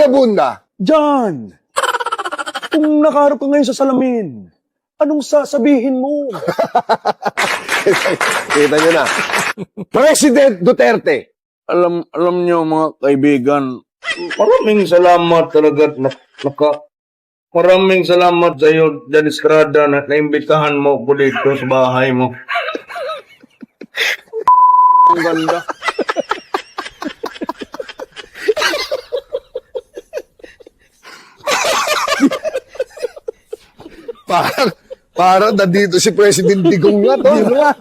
Abunda. John! Kung nakaharap ka ngayon sa salamin, anong sasabihin mo? Kita nyo na. President Duterte. Alam nyo mga kaibigan, maraming salamat talaga maraming salamat sa iyo, Jan Estrada, na naimbitahan mo ko dito sa bahay mo. Ang ganda. Parang nandito si President Digong nga to. Ha?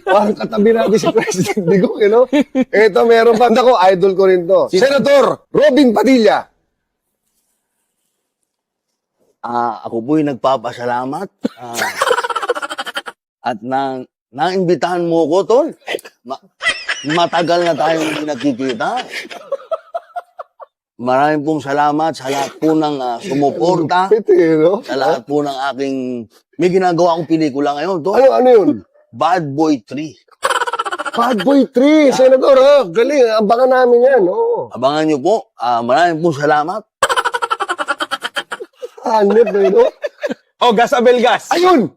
Parang katabi natin si President Digong, you know? Ito, meron pa. Ako, idol ko rin to. Senator Robin Padilla. Ako po'y nagpapasalamat. At naimbitahan mo ko, Tol. Matagal na tayong hindi nagkikita. Maraming pong salamat sa lahat po ng sumuporta. Ito, you know? Sa lahat po ng aking... May ginagawa akong pelikula ngayon, Tol. Ano yun? Bad Boy 3. Bad Boy 3, Senator, ha? Galing, abangan namin yan, oh. Abangan nyo po. Maraming pong salamat. Hanip, you know? Oh, Gas Abelgas! Ayun!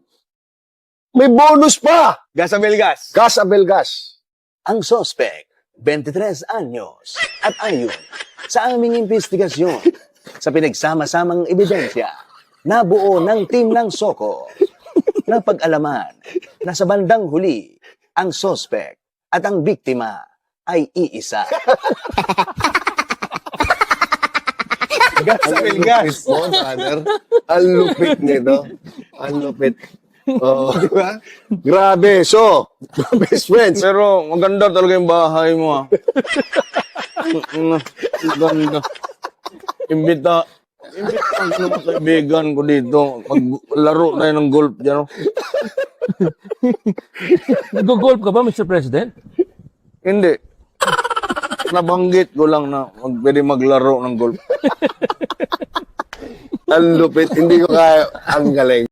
May bonus pa! Gas Abelgas! Gas Abelgas. Ang suspect, 23 anyos. At ayon sa aming investigasyon, sa pinagsama-samang ebidensya, nabuo ng team ng Soko na pag-alaman na sa bandang huli, ang suspect at ang biktima ay iisa. Gas Abelgas! Oh, brother. Ang lupit nito. Ang lupit. Oh, di ba? Grabe. So, best friends. Pero maganda talaga yung bahay mo, Ang ganda. Imbitahan ko ng kaibigan ko dito. Maglaro tayo ng golf dyan. Nag-golf ka ba, Mr. President? Hindi. Nabanggit ko lang na pwede maglaro ng golf. Ang lupit. Hindi ko kaya. Ang galing.